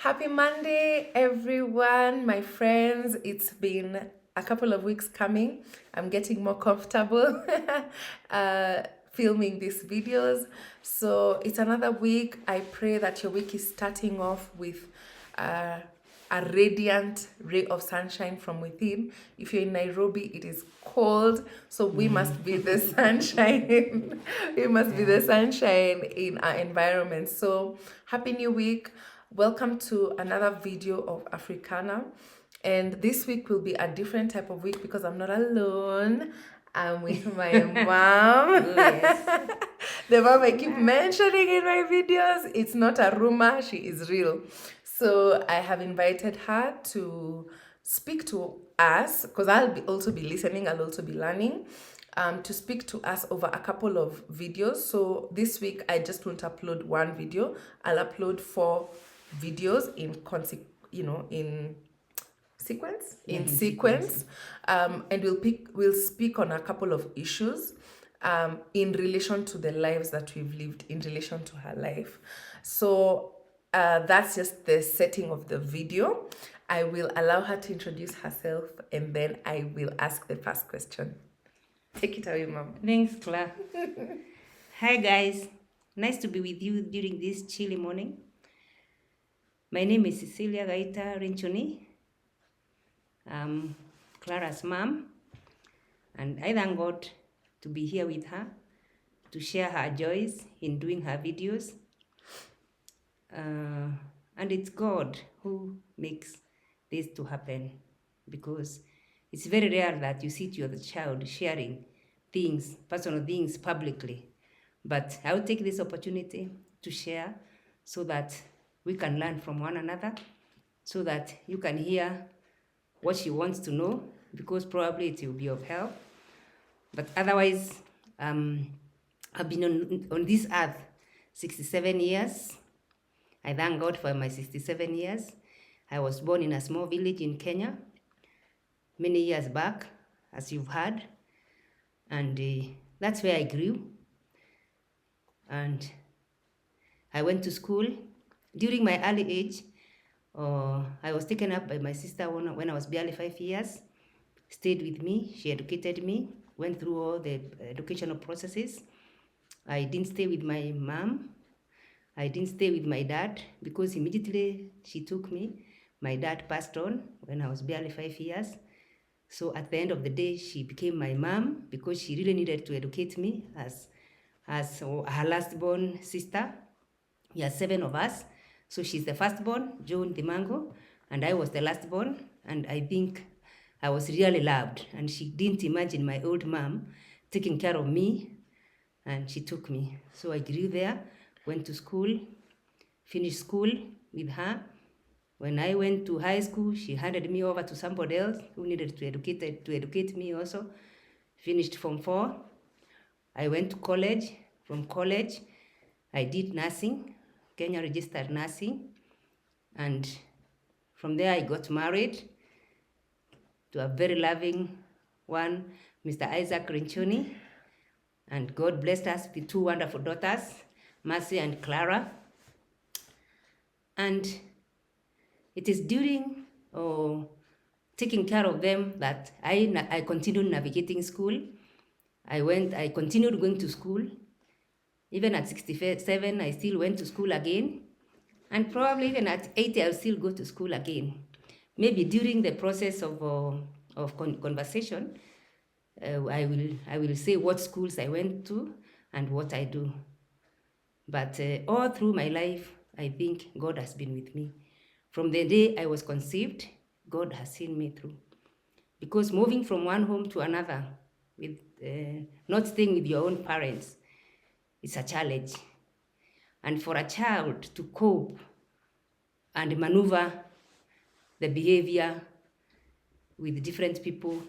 Happy Monday, everyone, my friends. It's been a couple of weeks coming. I'm getting more comfortable uh, filming these videos. So it's another week. I pray that your week is starting off with uh, a radiant ray of sunshine from within. If you're in Nairobi, it is cold, so we must be the sunshine. We must be the sunshine in our environment. So, happy new week. Welcome to another video of Africana. And this week will be a different type of week because I'm not alone. I'm with my mom. Yes. The mom I keep mentioning in my videos. It's not a rumor, she is real. So I have invited her to speak to us because also be listening, I'll also be learning. To speak to us over a couple of videos. So this week I just won't upload one video. I'll upload 4 videos in sequence. And we'll speak on a couple of issues in relation to the lives that we've lived, in relation to her life. So that's just the setting of the video. I will allow her to introduce herself and then I will ask the first question. Take it away, Mom. Thanks, Claire. Hi, guys. Nice to be with you during this chilly morning. My name is Cecilia Gaita Rincuni. I'm Clara's mom, and I thank God to be here with her to share her joys in doing her videos. And it's God who makes this to happen, because it's very rare that you see your child sharing things, personal things publicly. But I'll take this opportunity to share so that we can learn from one another, so that you can hear what she wants to know, because probably it will be of help. But otherwise, I've been on this earth 67 years. I thank God for my 67 years. I was born in a small village in Kenya many years back, as you've heard. And that's where I grew. And I went to school. During my early age, I was taken up by my sister when I was barely 5 years. Stayed with me, she educated me, went through all the educational processes. I didn't stay with my mom. I didn't stay with my dad because immediately she took me. My dad passed on when I was barely 5 years. So at the end of the day, she became my mom because she really needed to educate me as her last-born sister. We are 7 of us. So she's the firstborn, Joan Dimango, and I was the lastborn. And I think I was really loved. And she didn't imagine my old mom taking care of me, and she took me. So I grew there, went to school, finished school with her. When I went to high school, she handed me over to somebody else who needed to educate me also. Finished Form 4. I went to college. From college, I did nursing, Kenya registered nursing. And from there, I got married to a very loving one, Mr. Isaac Rincuni. And God blessed us with 2 wonderful daughters, Mercy and Clara. And it is during taking care of them that I continued navigating school. I continued going to school. Even at 67, I still went to school again. And probably even at 80, I'll still go to school again. Maybe during the process of conversation, I will say what schools I went to and what I do. But all through my life, I think God has been with me. From the day I was conceived, God has seen me through. Because moving from one home to another, with not staying with your own parents, it's a challenge. And for a child to cope and maneuver the behavior with different people,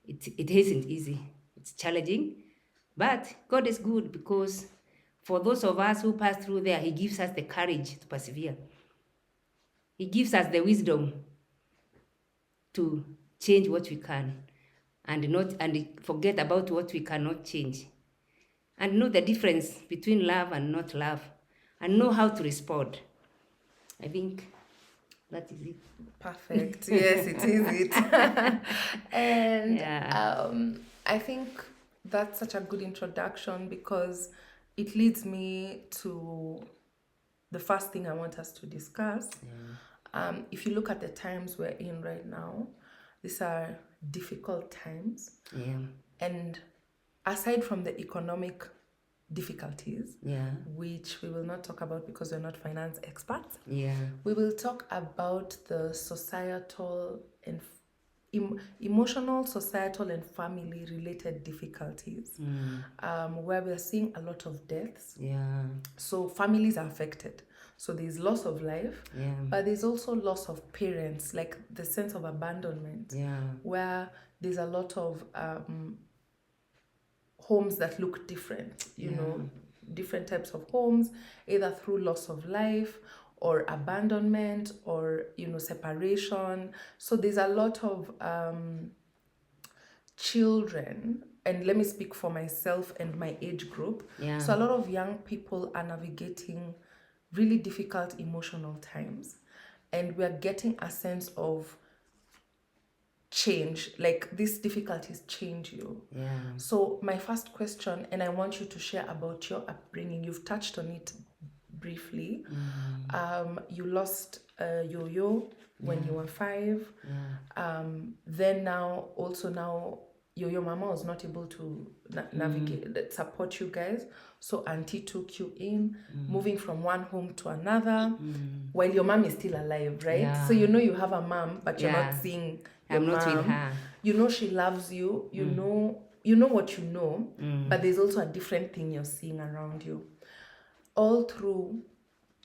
it isn't easy. It's challenging, but God is good, because for those of us who pass through there, He gives us the courage to persevere. He gives us the wisdom to change what we can and forget about what we cannot change, and know the difference between love and not love, and know how to respond. I think that is it. Perfect. Yes, it is it. And Yeah. I think that's such a good introduction because it leads me to the first thing I want us to discuss. If you look at the times we're in right now, these are difficult times. Yeah. And aside from the economic difficulties, Yeah. which we will not talk about because we're not finance experts, Yeah. we will talk about the societal and emotional, societal, and family related difficulties, where we are seeing a lot of deaths. Yeah. So families are affected. So there's loss of life, Yeah. but there's also loss of parents, like the sense of abandonment, Yeah. where there's a lot of homes that look different, different types of homes, either through loss of life or abandonment or, separation. So there's a lot of children, and let me speak for myself and my age group. Yeah. So a lot of young people are navigating really difficult emotional times, and we're getting a sense of change, like these difficulties change you. Yeah. So my first question, and I want you to share about your upbringing, you've touched on it briefly. You lost yo-yo when you were 5. Then now your mama was not able to navigate, support you guys, so auntie took you in, moving from one home to another, while your mom is still alive, right? Yeah. So you have a mom, but you're Yeah. not seeing your I'm not with mom. her. She loves you, you know what you know, but there's also a different thing you're seeing around you. All through,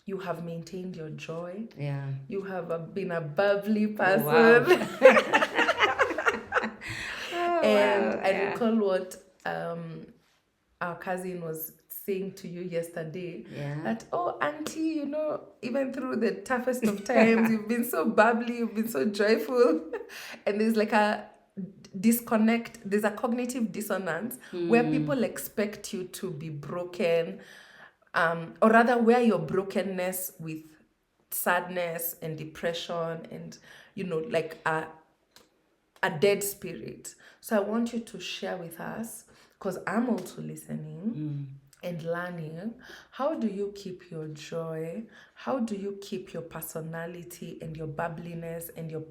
you have maintained your joy. Yeah. You have been a bubbly person. Oh, wow. And wow. I Yeah. recall what our cousin was saying to you yesterday, Yeah. that, oh, auntie, even through the toughest of times, you've been so bubbly, you've been so joyful. And there's like a disconnect, there's a cognitive dissonance where people expect you to be broken, or rather wear your brokenness with sadness and depression and, like a dead spirit. So I want you to share with us, because I'm also listening and learning. How do you keep your joy? How do you keep your personality and your bubbliness and your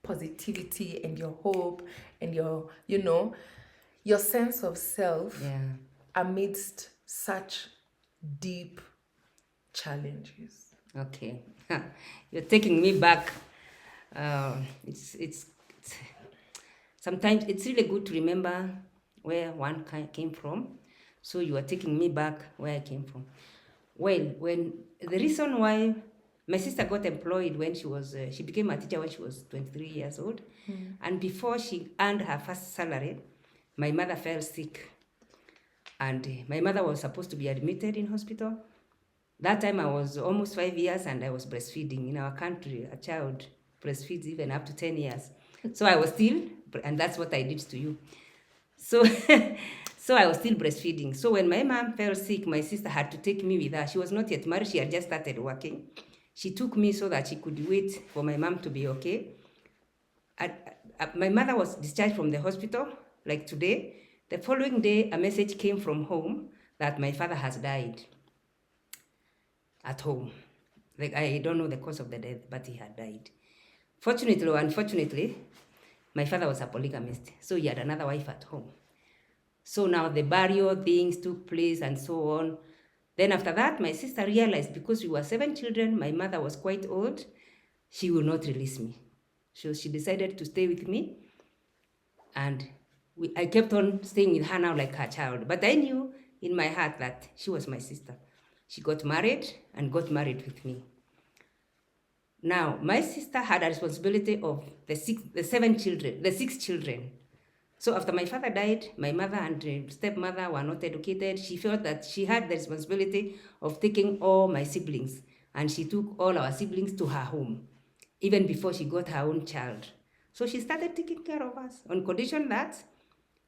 positivity and your hope and your, your sense of self Yeah. amidst such deep challenges? Okay. You're taking me back. It's sometimes it's really good to remember where one came from. So you are taking me back where I came from. Well, when the reason why my sister got employed when she became a teacher when she was 23 years old, and before she earned her first salary, my mother fell sick, and my mother was supposed to be admitted in hospital. That time I was almost 5 years and I was breastfeeding. In our country, a child breastfeeds even up to 10 years. So I was still, and that's what I did to you. So, so I was still breastfeeding. So when my mom fell sick, my sister had to take me with her. She was not yet married. She had just started working. She took me so that she could wait for my mom to be okay. My mother was discharged from the hospital, like today. The following day, a message came from home that my father has died at home. Like, I don't know the cause of the death, but he had died. Fortunately or unfortunately, my father was a polygamist, so he had another wife at home. So now the burial things took place and so on. Then after that, my sister realized because we were 7 children, my mother was quite old, she will not release me. So she decided to stay with me, and I kept on staying with her now like her child. But I knew in my heart that she was my sister. She got married and got married with me. Now, my sister had a responsibility of the 6 children. So after my father died, my mother and stepmother were not educated. She felt that she had the responsibility of taking all my siblings, and she took all our siblings to her home, even before she got her own child. So she started taking care of us on condition that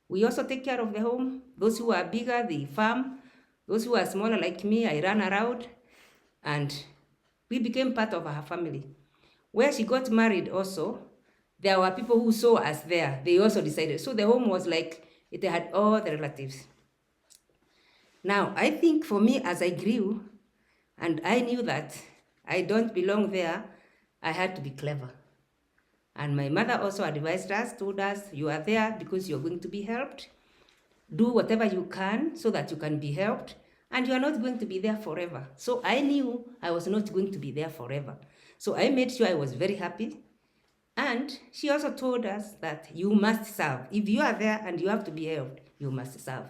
we also take care of the home. Those who are bigger, they farm. Those who are smaller like me, I run around. And We became part of her family. Where she got married also, there were people who saw us there. They also decided. So the home was like, it had all the relatives. Now, I think for me, as I grew, and I knew that I don't belong there, I had to be clever. And my mother also advised us, told us, you are there because you're going to be helped. Do whatever you can so that you can be helped, and you are not going to be there forever. So I knew I was not going to be there forever. So I made sure I was very happy. And she also told us that you must serve. If you are there and you have to be helped, you must serve.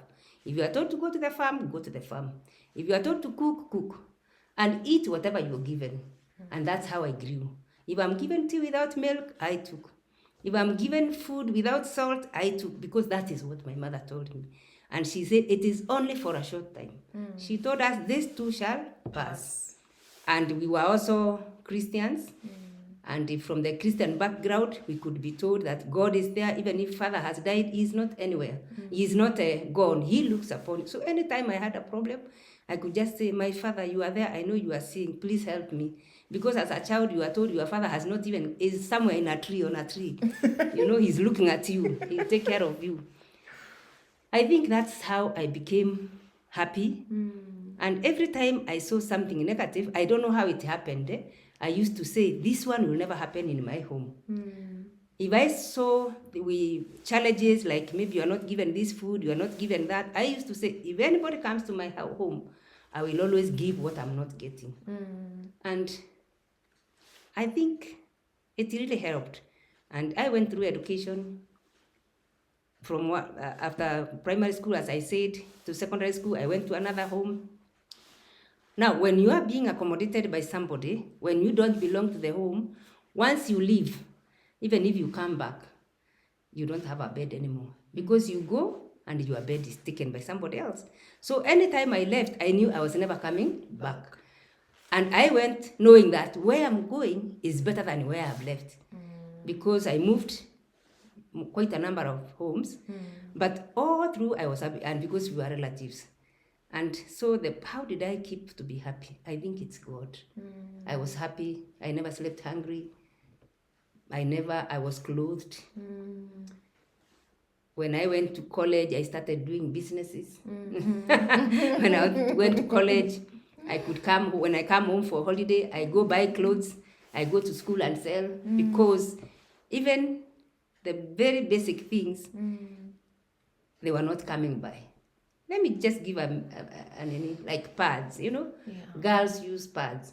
If you are told to go to the farm, go to the farm. If you are told to cook, cook. And eat whatever you're given. And that's how I grew. If I'm given tea without milk, I took. If I'm given food without salt, I took, because that is what my mother told me. And she said, it is only for a short time. She told us, this too shall pass. And we were also Christians. And from the Christian background, we could be told that God is there. Even if father has died, he is not anywhere. He is not gone. He looks upon you. So anytime I had a problem, I could just say, my father, you are there. I know you are seeing. Please help me. Because as a child, you are told your father has not even, is somewhere in a tree, on a tree. He's looking at you. He'll take care of you. I think that's how I became happy. And every time I saw something negative, I don't know how it happened. I used to say, this one will never happen in my home. If I saw challenges like maybe you are not given this food, you are not given that, I used to say, if anybody comes to my home, I will always give what I'm not getting. And I think it really helped. And I went through education from after primary school, as I said, to secondary school. I went to another home. Now, when you are being accommodated by somebody, when you don't belong to the home, once you leave, even if you come back, you don't have a bed anymore, because you go and your bed is taken by somebody else. So anytime I left, I knew I was never coming back. And I went knowing that where I'm going is better than where I've left, because I moved quite a number of homes, but all through I was happy, and because we were relatives. And so how did I keep to be happy? I think it's God. I was happy. I never slept hungry. I was clothed. When I went to college, I started doing businesses. When I went to college, when I come home for holiday, I go buy clothes. I go to school and sell, because even the very basic things, they were not coming by. Let me just give like pads, Girls use pads.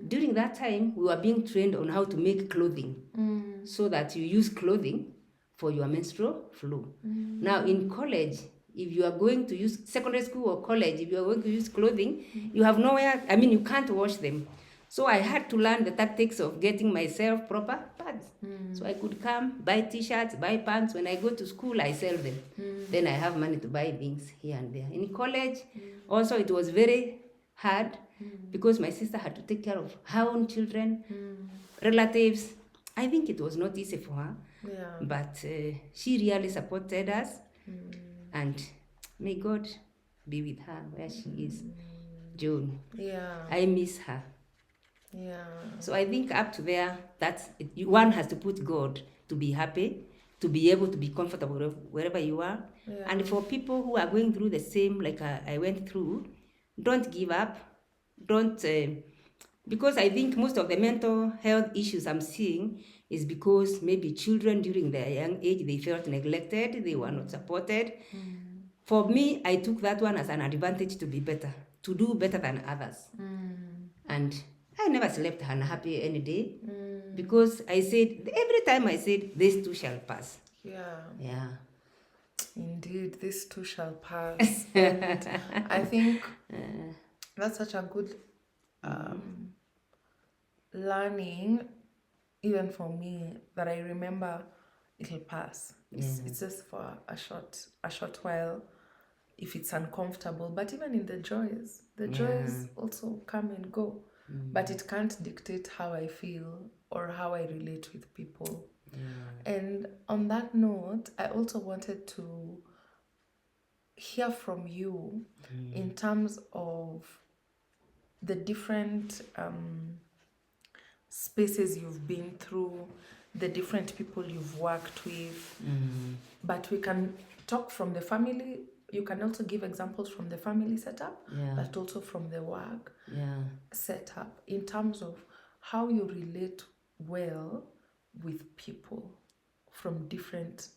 During that time, we were being trained on how to make clothing, so that you use clothing for your menstrual flow. Now in college, if you are going to use secondary school or college, if you are going to use clothing, you have nowhere, you can't wash them. So I had to learn the tactics of getting myself proper pads. So I could come, buy t-shirts, buy pants. When I go to school, I sell them. Then I have money to buy things here and there. In college, also it was very hard, because my sister had to take care of her own children, relatives. I think it was not easy for her, but she really supported us, and may God be with her where she is. Joan, I miss her. So I think up to there, one has to put God to be happy, to be able to be comfortable wherever you are. And for people who are going through the same, like I went through, don't give up. Don't, because I think most of the mental health issues I'm seeing is because maybe children during their young age, they felt neglected, they were not supported. For me, I took that one as an advantage to be better, to do better than others. And I never slept unhappy any day, because I said, every time I said, this too shall pass. Yeah. Indeed, this too shall pass. And I think that's such a good learning, even for me, that I remember it'll pass. It's just for a short while, if it's uncomfortable. But even in the joys also come and go. But it can't dictate how I feel or how I relate with people. And on that note, I also wanted to hear from you in terms of the different spaces you've been through, the different people you've worked with. But we can talk from the family. You can also give examples from the family setup, Yeah. but also from the work Yeah. setup in terms of how you relate well with people from different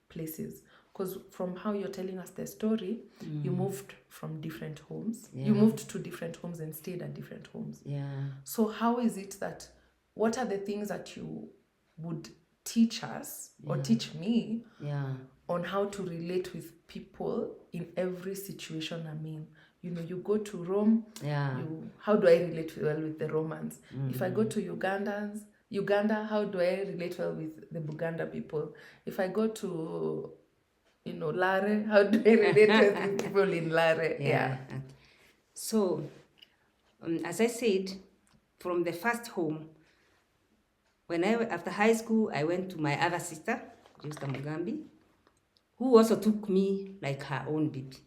places. Because from how you're telling us the story, you moved from different homes. You Yeah. moved to different homes and stayed at different homes. Yeah. So how is it that, what are the things that you would teach us or teach me Yeah. on how to relate with people in every situation I'm in? You know, you go to Rome, Yeah. how do I relate well with the Romans? If I go to Uganda, how do I relate well with the Buganda people? If I go to, Lare, how do I relate well with people in Lare? Yeah. Okay. So, as I said, from the first home, after high school, I went to my other sister, Justa Mugambi, who also took me like her own baby.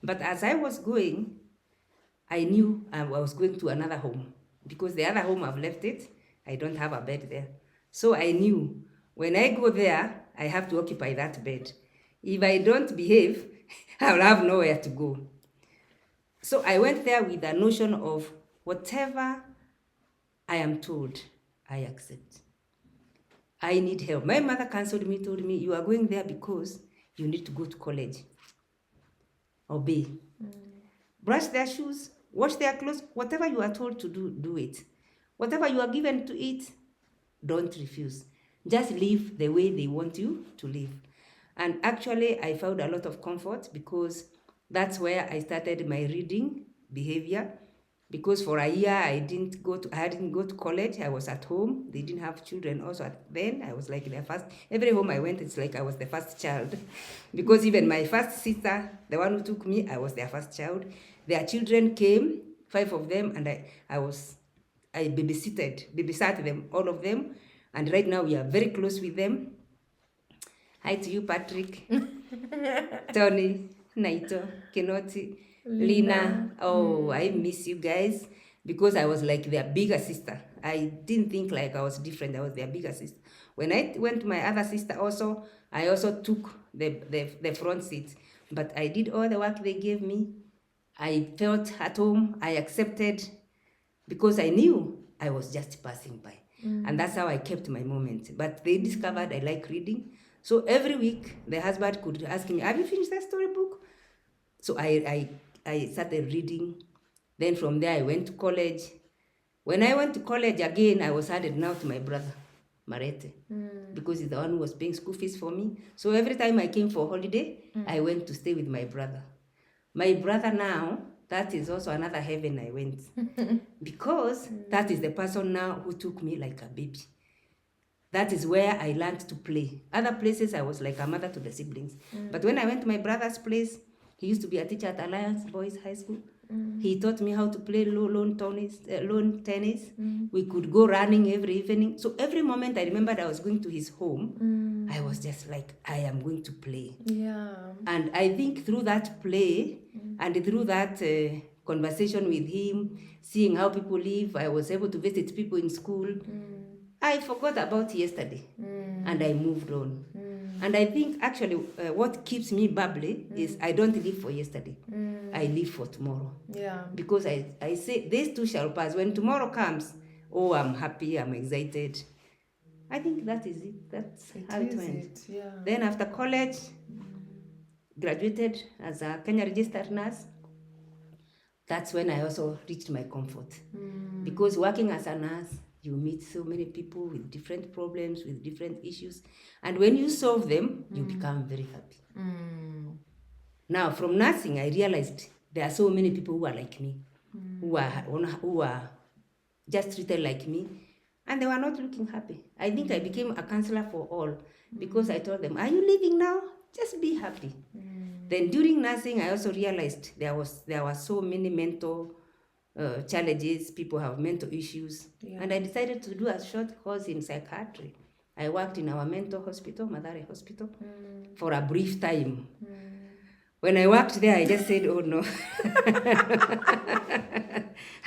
But as I was going, I knew I was going to another home because the other home I've left it, I don't have a bed there. So I knew when I go there, I have to occupy that bed. If I don't behave, I'll have nowhere to go. So I went there with the notion of whatever I am told, I accept. I need help. My mother counseled me, told me, you are going there because you need to go to college. Obey. Brush their shoes, wash their clothes, whatever you are told to do, do it. Whatever you are given to eat, don't refuse. Just live the way they want you to live. And actually, I found a lot of comfort because that's where I started my reading behavior. Because for a year I didn't go to college. I was at home. They didn't have children also then. I was like their first. Every home I went, it's like I was the first child. Because even my first sister, the one who took me, I was their first child. Their children came, 5 of them, and I babysat them, all of them. And right now we are very close with them. Hi to you, Patrick, Tony, Naito, Kenoti, Lina. Oh, I miss you guys because I was like their bigger sister. I didn't think like I was different. I was their bigger sister. When I went to my other sister also, I also took the front seat. But I did all the work they gave me. I felt at home. I accepted because I knew I was just passing by. And that's how I kept my moment. But they discovered I like reading. So every week, the husband could ask me, have you finished that storybook? So I started reading. Then from there, I went to college. When I went to college again, I was added now to my brother, Marete, because he's the one who was paying school fees for me. So every time I came for holiday, I went to stay with my brother. My brother now, that is also another heaven I went. Because that is the person now who took me like a baby. That is where I learned to play. Other places, I was like a mother to the siblings. But when I went to my brother's place, he used to be a teacher at Alliance Boys High School. He taught me how to play lawn tennis. We could go running every evening. So every moment I remembered I was going to his home, I was just like, I am going to play. Yeah. And I think through that play and through that conversation with him, seeing how people live, I was able to visit people in school. I forgot about yesterday and I moved on. And I think actually what keeps me bubbly is I don't live for yesterday. I live for tomorrow. Yeah. Because I say, this too shall pass. When tomorrow comes, oh, I'm happy, I'm excited. I think that is it. That's how it went. Yeah. Then after college, graduated as a Kenya registered nurse. That's when I also reached my comfort. Because working as a nurse, you meet so many people with different problems, with different issues. And when you solve them, you become very happy. Now, from nursing, I realized there are so many people who are like me, who are just treated like me, and they were not looking happy. I think I became a counselor for all because I told them, are you living now? Just be happy. Then during nursing, I also realized there were so many mental challenges. People have mental issues. Yeah. And I decided to do a short course in psychiatry. I worked in our mental hospital, Madare Hospital, for a brief time. When I worked there, I just said, oh no,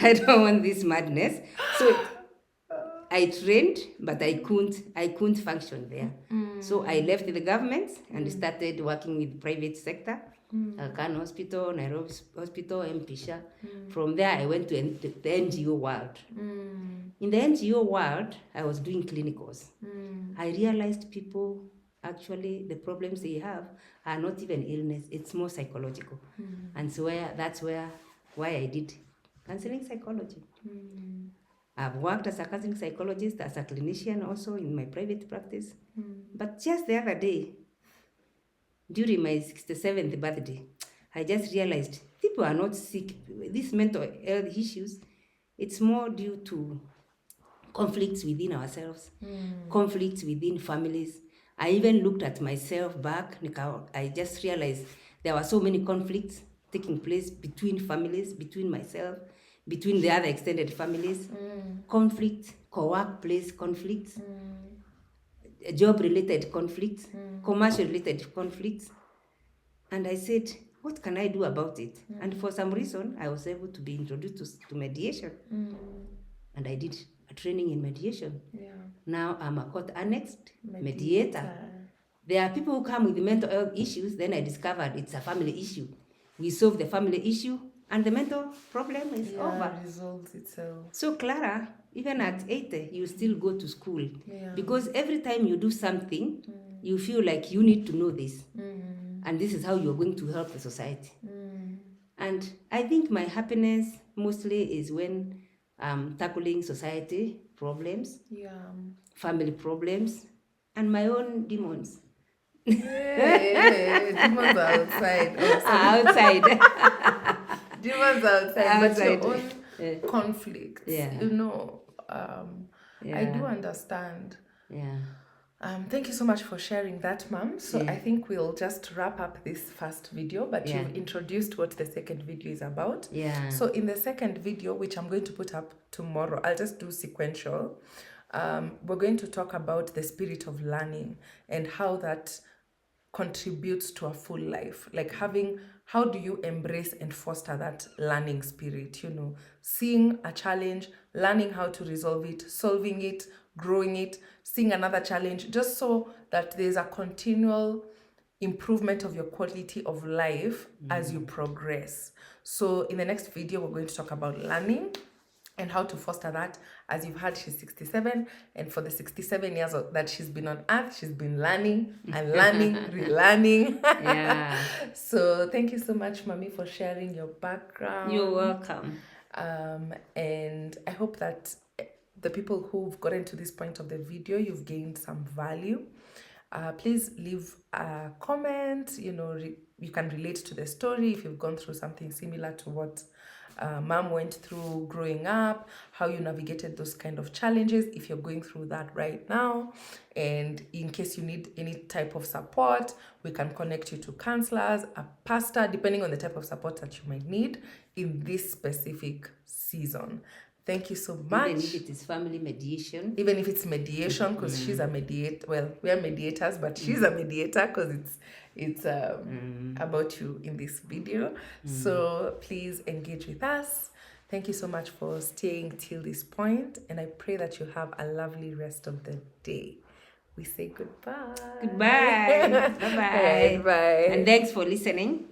I don't want this madness. So I trained, but I couldn't function there. So I left the government and started working with private sector, Khan Hospital, Nairobi Hospital, Mpisha. From there, I went to the NGO world. In the NGO world, I was doing clinicals. I realized people, actually, the problems they have are not even illness, it's more psychological. And so that's why I did counseling psychology. I've worked as a counseling psychologist, as a clinician also in my private practice. But just the other day, during my 67th birthday, I just realized people are not sick. These mental health issues, it's more due to conflicts within ourselves, conflicts within families. I even looked at myself back. I just realized there were so many conflicts taking place between families, between myself, between the other extended families, conflict, co-workplace conflicts, job-related conflicts, commercial-related conflicts. And I said, what can I do about it? And for some reason, I was able to be introduced to mediation. And I did a training in mediation. Yeah. Now I'm a court-annexed mediator. There are people who come with mental health issues, then I discovered it's a family issue. We solve the family issue, and the mental problem is over. Resolves itself. So Clara, even at 80, you still go to school. Because every time you do something, you feel like you need to know this. And this is how you're going to help the society. And I think my happiness mostly is when I'm tackling society problems, family problems, and my own demons. Demons are outside. Outside. Demons are outside. But Outside. your own conflicts, you know, I do understand. Yeah. Thank you so much for sharing that, Mom. So I think we'll just wrap up this first video, but you've introduced what the second video is about. So in the second video, which I'm going to put up tomorrow, I'll just do sequential. We're going to talk about the spirit of learning and how that contributes to a full life. Like how do you embrace and foster that learning spirit, you know, seeing a challenge, learning how to resolve it, solving it, growing it, seeing another challenge, just so that there's a continual improvement of your quality of life as you progress. So in the next video, we're going to talk about learning and how to foster that. As you've heard, she's 67, and for the 67 years that she's been on earth, she's been learning and learning, relearning. So thank you so much, Mommy, for sharing your background. You're welcome. And I hope that the people who've gotten to this point of the video, you've gained some value. Please leave a comment. You know, you can relate to the story if you've gone through something similar to what Mom went through growing up, how you navigated those kind of challenges, if you're going through that right now. And in case you need any type of support, we can connect you to counselors, a pastor, depending on the type of support that you might need in this specific season. Thank you so much. Even if it is family mediation. Even if it's mediation, because she's a mediator. Well, we are mediators, but she's a mediator because it's about you in this video. So please engage with us. Thank you so much for staying till this point, and I pray that you have a lovely rest of the day. We say goodbye. Goodbye. Bye-bye. Bye. And thanks for listening.